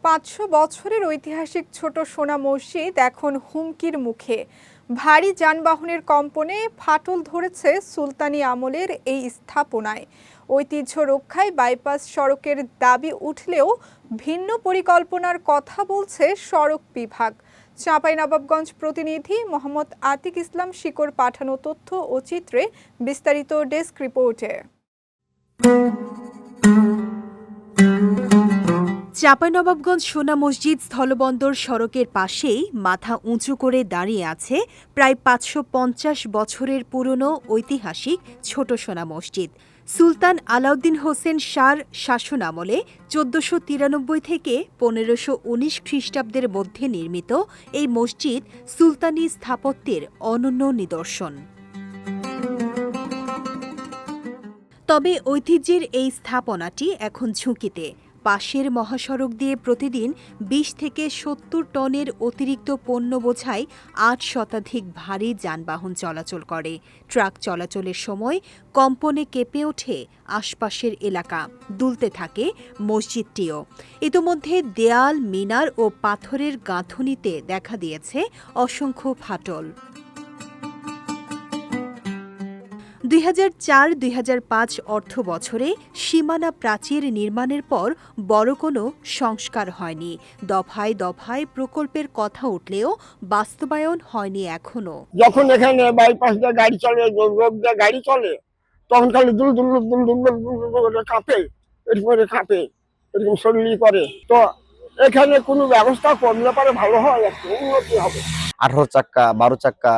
500 বছরের ঐতিহাসিক ছোট সোনা মসজিদ এখন হুমকির মুখে। ভারী যানবাহনের কম্পনে ফাটল ধরেছে সুলতানি আমলের এই স্থাপনায়। ঐতিহ্য রক্ষায় বাইপাস সড়কের দাবি উঠলেও ভিন্ন পরিকল্পনার কথা বলছে সড়ক বিভাগ। চাঁপাইনবাবগঞ্জ প্রতিনিধি মোহাম্মদ আতিক ইসলাম শিকর পাঠানো তথ্য ও চিত্রে বিস্তারিত ডেস্ক রিপোর্টে। চাঁপাইনবাবগঞ্জ সোনা মসজিদ স্থলবন্দর সড়কের পাশেই মাথা উঁচু করে দাঁড়িয়ে আছে প্রায় 550 বছরের পুরনো ঐতিহাসিক ছোট সোনা মসজিদ। সুলতান আলাউদ্দিন হোসেন শাহর শাসন আমলে 1493 থেকে 1519 খ্রিস্টাব্দের মধ্যে নির্মিত এই মসজিদ সুলতানি স্থাপত্যের অনন্য নিদর্শন। তবে ঐতিহ্যের এই স্থাপনাটি এখন ঝুঁকিতে। পাশের মহাসড়ক দিয়ে প্রতিদিন 20 থেকে 70 টনের অতিরিক্ত পণ্য বোঝাই 8 শতাধিক ভারী যানবাহন চলাচল করে। ট্রাক চলাচলের সময় কম্পনে কেঁপে ওঠে আশপাশের এলাকা, দুলতে থাকে মসজিদটিও। ইতোমধ্যে দেয়াল, মিনার ও পাথরের গাঁথুনিতে দেখা দিয়েছে অসংখ্য ফাটল। 2004-2005 অর্থ বছরে সীমানা প্রাচীর নির্মাণের পর বড় কোনো সংস্কার হয়নি। দফায় দফায় প্রকল্পের কথা উঠলেও বাস্তবায়ন হয়নি এখনো। যখন এখানে বাইপাস দিয়ে গাড়ি চলে, রোড দিয়ে গাড়ি চলে, তখন খালি দুল দুল দুল দুল দুল কাঁপে, কাঁপে, এরকম শরীর করে। তো এখানে কোনো ব্যবস্থা করলে পারে ভালো হয়, একটু উন্নতি হবে। 18 চাক্কা, 12 চাক্কা,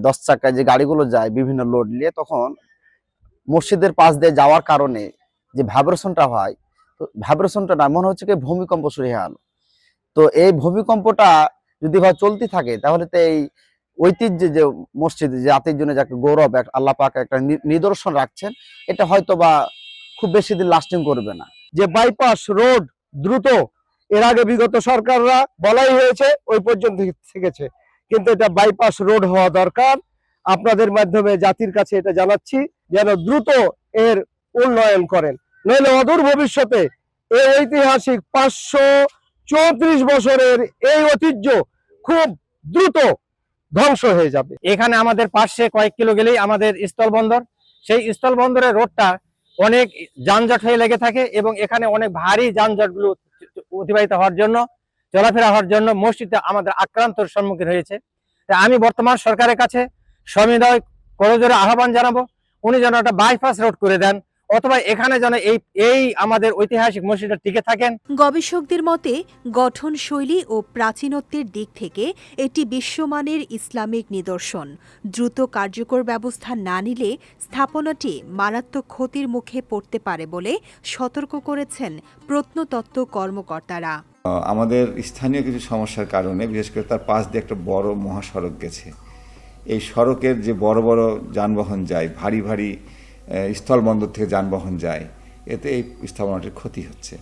10 চাক্কা যে গাড়িগুলো যায় বিভিন্ন লোড নিয়ে, তখন মসজিদের পাশ দিয়ে যাওয়ার কারণে যে ভাইব্রেশনটা হয়, তো ভাইব্রেশনটা না মনে হচ্ছে কি ভূমিকম্প শুরু হয়ে গেল। তো এই ভূমিকম্পটা যদি চলতে থাকে তাহলে তো এই ঐতিহ্য যে মসজিদ, জাতির জন্য যাকে গৌরব আল্লাহ পাক একটা নিদর্শন রাখছেন, এটা হয়তো বা খুব বেশি দিন লাস্টিং করবে না। যে বাইপাস রোড দ্রুত, এর আগে বিগত সরকাররা বলাই হয়েছে ওই পর্যন্ত থেকেছে, কিন্তু এটা বাইপাস রোড হওয়া দরকার। আপনাদের মাধ্যমে জাতির কাছে এটা জানাচ্ছি যেন দ্রুত এর উন্নয়ন করেন, নইলে অদূর ভবিষ্যতে এই ঐতিহাসিক 534 বছরের এই ঐতিহ্য খুব দ্রুত ধ্বংস হয়ে যাবে। এখানে আমাদের পাশে কয়েক কিলো গেলেই আমাদের স্থলবন্দর। সেই স্থলবন্দরের রোডটা অনেক যানজট হয়ে লেগে থাকে এবং এখানে অনেক ভারী যানজটগুলো অতিবাহিত হওয়ার জন্য, চলাফেরা হওয়ার জন্য মসজিদটা আমাদের আক্রান্তর সম্মুখীন হয়েছে। আমি বর্তমান সরকারের কাছে সবিনয় করজোড়ে আহ্বান জানাবো, উনি যেন একটা বাইপাস রোড করে দেন, অথবা এখানে যেন এই আমাদের ঐতিহাসিক মসজিদটা টিকে থাকেন। গবেষকদের মতে গঠনশৈলী ও প্রাচীনত্বের দিক থেকে এটি বিশ্বমানের ইসলামিক নিদর্শন। দ্রুত কার্যকর ব্যবস্থা না নিলে স্থাপনাটি মারাত্মক ক্ষতির মুখে পড়তে পারে বলে সতর্ক করেছেন প্রত্নতত্ত্ব কর্মকর্তারা। আমাদের স্থানীয় কিছু সমস্যার কারণে, বিশেষ করে তার পাশ দিয়ে একটা বড় মহাসড়ক গেছে, এই সড়কের যে বড় বড় যানবাহন যায়, ভারী ভারী স্থলবন্দর থেকে যানবাহন যায়, এতে এই স্থাপনাটির ক্ষতি হচ্ছে।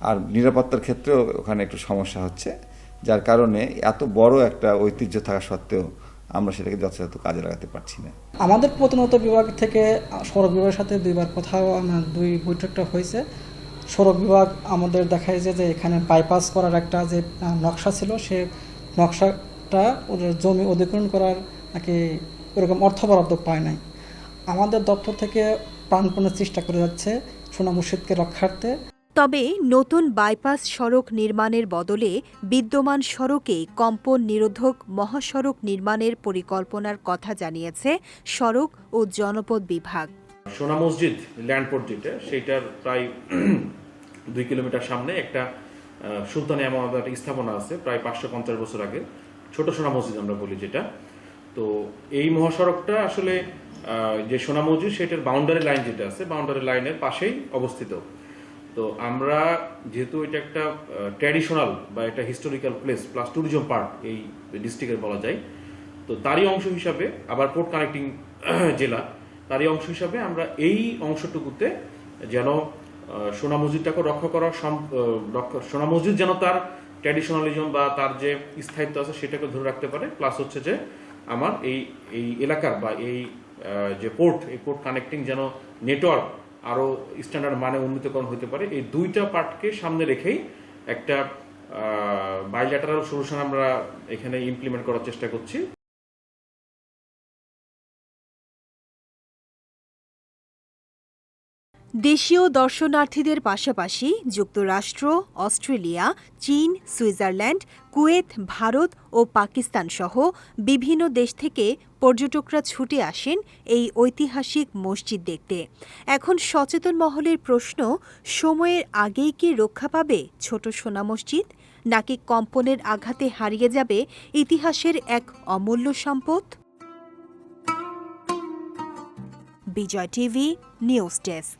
আর নিরাপত্তার ক্ষেত্রেও ওখানে একটু সমস্যা হচ্ছে, যার কারণে এত বড় একটা ঐতিহ্য থাকা সত্ত্বেও আমরা সেটাকে যথাযথ কাজে লাগাতে পারছি না। আমাদের প্রত্নতত্ত্ব বিভাগ থেকে সড়ক বিভাগের সাথে দুইবার কোথাও আমার দুই বৈঠকটা হয়েছে। সড়ক বিভাগ আমাদের দেখায় যে এখানে বাইপাস করার একটা যে নকশা ছিল, সে নকশাটা জমি অধিগ্রহণ করার নাকি ওরকম অর্থ বরাদ্দ পায় নাই। আমাদের দপ্তর থেকে প্রাণপণে চেষ্টা করে যাচ্ছে সোনা মসজিদকে রক্ষার্থে। তবে নতুন বাইপাস সড়ক নির্মাণের বদলে বিদ্যমান সড়কে কম্পন নিরোধক মহাসড়ক নির্মাণের পরিকল্পনার কথা জানিয়েছে সড়ক ও জনপদ বিভাগ। সোনা মসজিদ ল্যান্ডপোর্ট যেটা, সেইটার প্রায় 2 কিলোমিটার সামনে একটা সুলতানি আমলের স্থাপনা আছে, প্রায় 550 বছর আগে, ছোট সোনা মসজিদ আমরা বলি যেটা। তো এই মহাসড়কটা আসলে যে সোনা মসজিদ, সেটার বাউন্ডারি লাইন যেটা আছে, বাউন্ডারি লাইনের পাশেই অবস্থিত। তো আমরা যেহেতু এটা একটা ট্র্যাডিশনাল বা এটা historical place plus tourism park এই ডিস্ট্রিক্টের বলা যায়, তো তারই অংশ হিসাবে, আবার পোর্ট কানেক্টিং জেলা, তারই অংশ হিসাবে আমরা এই অংশটুকুতে যেন সোনা মসজিদটাকে রক্ষা করা, সোনা মসজিদ যেন তার ট্র্যাডিশনালিজম বা তার যে স্থায়িত্ব আছে সেটাকে ধরে রাখতে পারে, প্লাস হচ্ছে যে আমার এই এলাকার বা এই যে পোর্ট, এই পোর্ট কানেক্টিং যেন নেটওয়ার্ক আরো স্ট্যান্ডার্ড মানে উন্নীতকরণ হতে পারে। এই দুইটা পার্টকে সামনে রেখেই একটা বাইল্যাটারাল সলিউশন আমরা এখানে ইমপ্লিমেন্ট করার চেষ্টা করছি। দেশীয় দর্শনার্থীদের পাশাপাশি যুক্তরাষ্ট্র, অস্ট্রেলিয়া, চীন, সুইজারল্যান্ড, কুয়েত, ভারত ও পাকিস্তান সহ বিভিন্ন দেশ থেকে পর্যটকরা ছুটে আসেন এই ঐতিহাসিক মসজিদ দেখতে। এখন সচেতন মহলের প্রশ্ন, সময়ের আগেই কি রক্ষা পাবে ছোট সোনা মসজিদ, নাকি কম্পনের আঘাতে হারিয়ে যাবে ইতিহাসের এক অমূল্য সম্পদ? বিজয় টিভি নিউজ ডেস্ক।